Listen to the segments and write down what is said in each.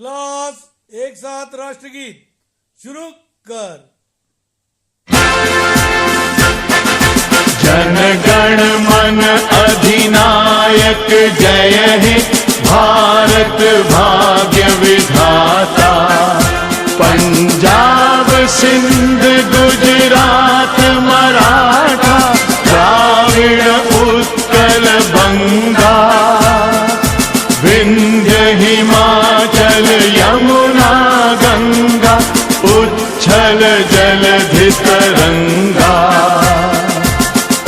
Class एक साथ राष्ट्रगीत शुरू कर। जन गण मन अधिनायक जय हे भारत भाग्य विधाता। पंजाब सिंध गुजरात मराठा द्राविड़ उत्कल बंगा। विंध्य हिमाचल यमुना गंगा उच्छल जलधि तरंगा।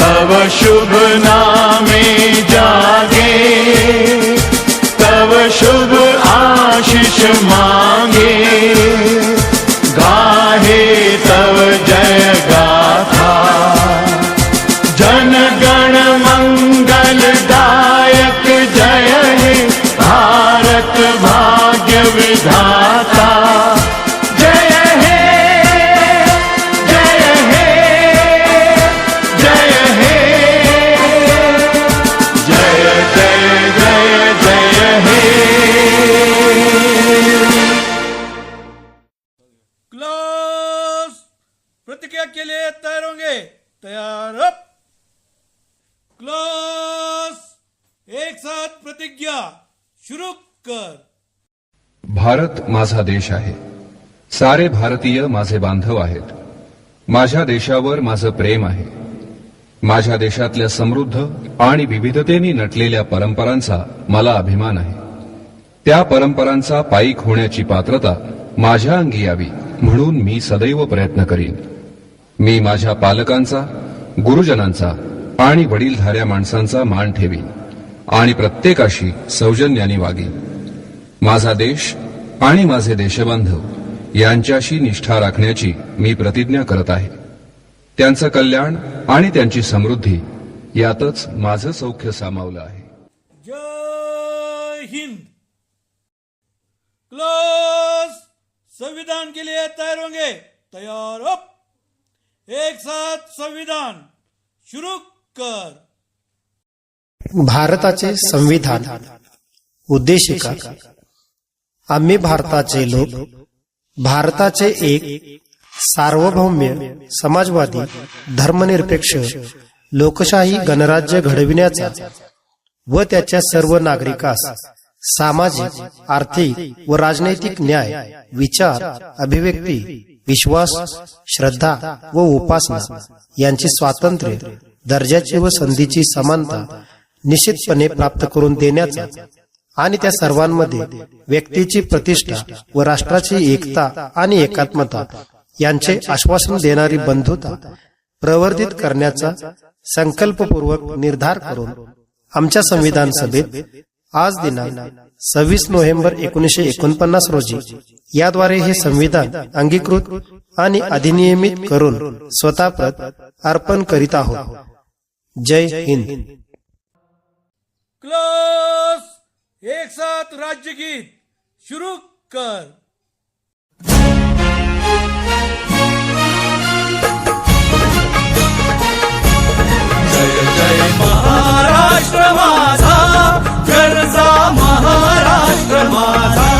तव शुभ नामे जागे तव शुभ आशीष मांगे। गाहे तव जय गाथा जन गण मंगल दायक जय हे भारत भाग्य विधाता। जय हे जय हे जय हे जय जय जय जय हे। क्लास प्रतिज्ञा के लिए तैयार होंगे? तैयार अप। क्लास एक साथ प्रतिज्ञा शुरू कर। भारत माझा देश आहे। सारे भारतीय माझे बांधव आहेत। माझ्या देशावर माझं प्रेम आहे। माझ्या देशातल्या समृद्ध आणि विविधतेने नटलेल्या परंपरांचा मला अभिमान आहे। त्या परंपरांचा पाईक होण्याची पात्रता माझ्या अंगी यावी म्हणून मी सदैव प्रयत्न करीन। मी माझ्या पालकांचा, गुरुजनांचा आणि वडीलधाऱ्या माणसांचा मान ठेवीन आणि प्रत्येकाशी सौजन्याने वागेन। माझा देश आणि माझे देशबांधव यांच्याशी निष्ठा राखण्याची मी प्रतिज्ञा करत आहे। त्यांचं कल्याण आणि त्यांची समृद्धी यातच माझं सौख्य सामावलं आहे। जय हिंद। क्लास संविधान के लिए तैयार होंगे? तैयार अप। एक साथ संविधान शुरू कर। भारताचे संविधान उद्देशिका। आम्ही भारताचे लोक भारताचे एक सार्वभौम्य समाजवादी धर्मनिरपेक्ष लोकशाही गणराज्य घडविण्याचा व त्याच्या सर्व नागरिकास सामाजिक, आर्थिक व राजनैतिक न्याय, विचार, अभिव्यक्ती, विश्वास, श्रद्धा व उपासना यांचे स्वातंत्र्य, दर्जाची व संधीची समानता निश्चितपणे प्राप्त करून देण्याचा आणि त्या सर्वांमध्ये व्यक्तीची प्रतिष्ठा व राष्ट्राची एकता आणि एकात्मता यांचे आश्वासन देणारी बंधुता प्रवर्धित करण्याचा संकल्पपूर्वक निर्धार करून आमच्या संविधान सभेत आज दिनांक 26 नोव्हेंबर 1949 रोजी याद्वारे हे संविधान अंगीकृत आणि अधिनियमित करून स्वतःप्रत अर्पण करीत आहोत। जय हिंद। क्लास एक साथ राज्यगीत शुरू कर। जय जय महाराष्ट्र माझा गरजा महाराष्ट्र माझा।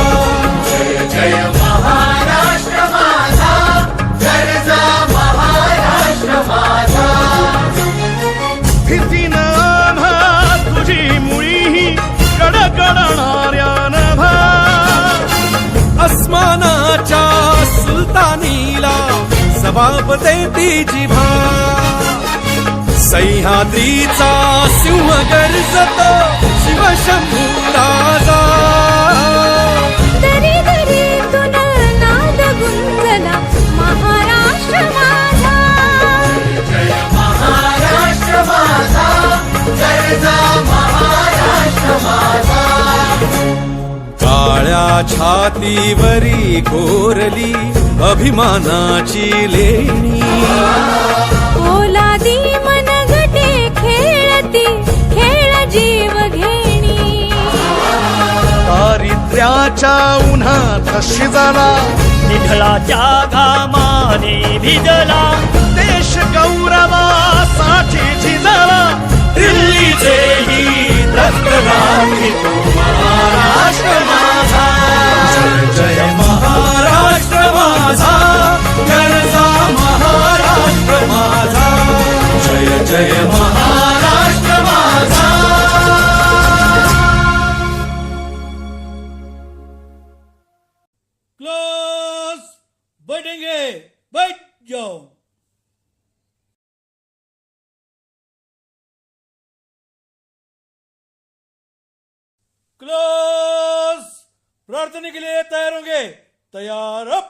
जय जय महाराष्ट्र माझा गरजा महाराष्ट्र माझा। भीतीनं आम्हा तुझी मुळी कडकडणाऱ्या नभा। अस्मानाच्या सुलतानीला सबाब देती जिभा। सह्याद्रीचा सिंह गर्जतो शिवशंभू राजा। दरी दरीतून नाद गुंजला महाराष्ट्र माझा। जय महाराष्ट्र माझा गरजा महाराष्ट्र माझा। काळ्या छातीवरी कोरली अभिमानाची लेणी। ओलादी मनगटे खेळती खेळ जीव घेणी। दारिद्र्याच्या उन्हात शिजला निढळाच्या घामाने भिजला। देश गौरवासाठी झिजला दिल्लीचे ही रक्त राखी तो महाराष्ट्र माझा। ठीक है, बैठ जाओ. क्लोज. प्रार्थना के लिए तैयार होंगे. तैयार अप.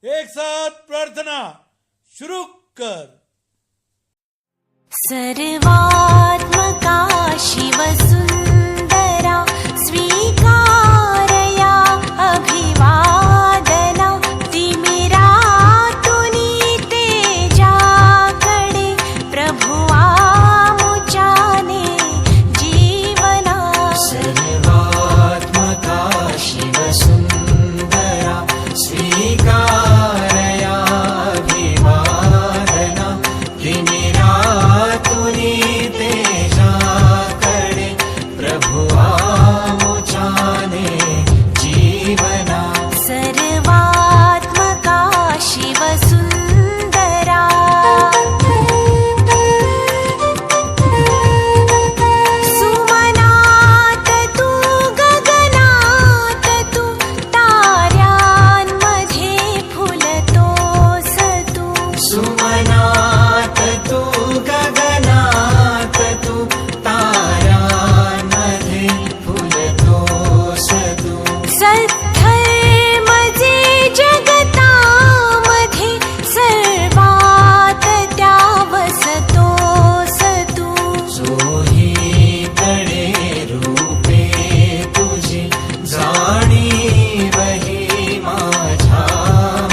एक साथ प्रार्थना शुरू कर. सर्वात्मका शिवसुन्दरा स्वीकारया अभिवादना तिमिरातुनी तेजाकडे प्रभुआ मुचाने जीवना. सर्वात्मका शिवसुन्दरा स्वीकारया अभिवादना तिमिरातुनी तेजाकडे प्रभुआ मुचाने जीवना. सर्वात्मका शिवसुन्दरा सुमनात तू गगनात तू ताऱ्यांमध्ये फुलतोस तू. सुमनात तू गगनात तू ताऱ्यांमध्ये फुलतोस तू. सत्धर्मजे जगतामध्ये सर्वात त्यावसतोस तू. चोहीकडे रूपे तुझी जाणीवही माझ्या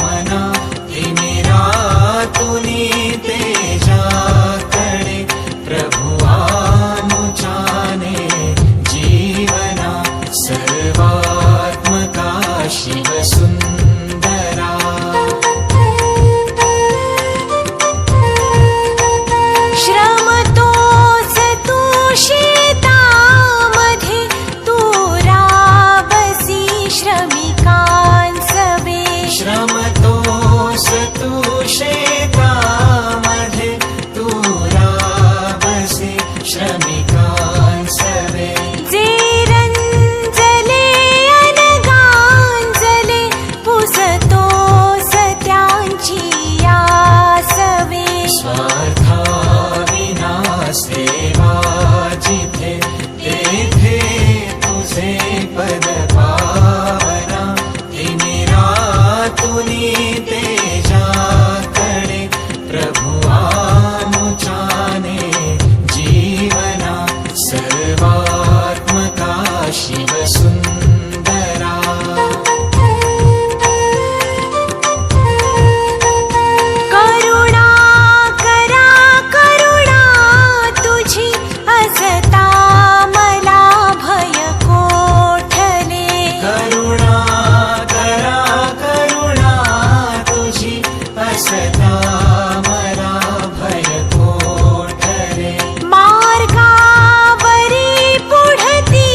मना तिमिरातुनी तेजाकडे प्रभुआ मुचाने जीवना. सर्वात्मका शिवसुन्दरा श्रमतोस तू शेतामध्ये तू राबसी श्रमिकांसवे. श्रमतोस तू शेतामध्ये तू राबसी श्रमिकांसवे. जे रंजले अनगांजले पुसतोस त्यांची यासवे. स्वार्थाविना सेवा जिथे तेथे तुझे पद पावना. तिमिरातुनी तेजाकडे प्रभुआ मुचाने जीवना. सर्वात्मका शिवसुन्दरा करुणा करा करुणा तुझी असता मला भय कोठले. करुणा करा करुणा तुझी असता मला भय कोठले. मार्गावरी पुढती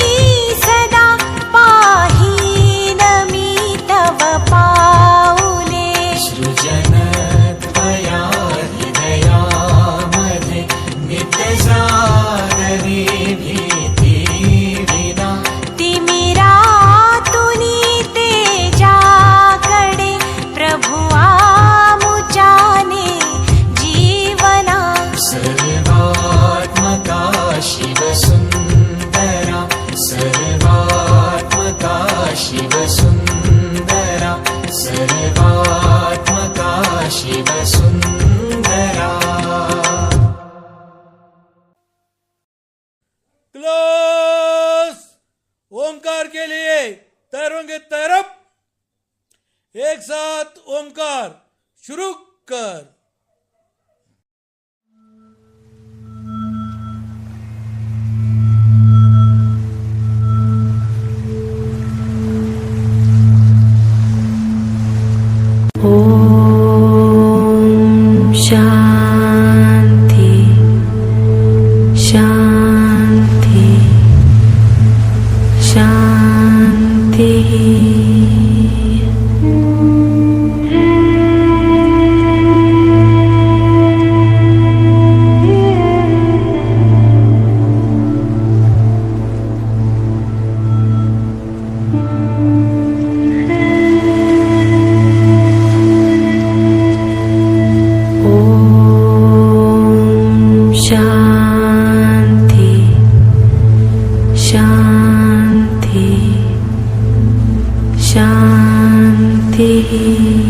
सदा पाहीन मी तव पाऊले. सृजन त्वया हृदयामध्ये नित्यजागरी भीती विना. तिमिरातुनी तेजाकडे प्रभुआ मुचाने जीवना. सर्वात्मका शिवसुन्दरा सर्वात्मका शिवसुन्दरा सर्वात्मका शिवसुन्दरा. क्लोज. ओंकार के लिए तैयार होंगे. तैयार अप. एक साथ ओंकार शुरू कर. ॐ शान्ति शान्ति शान्तिः. शान्तिः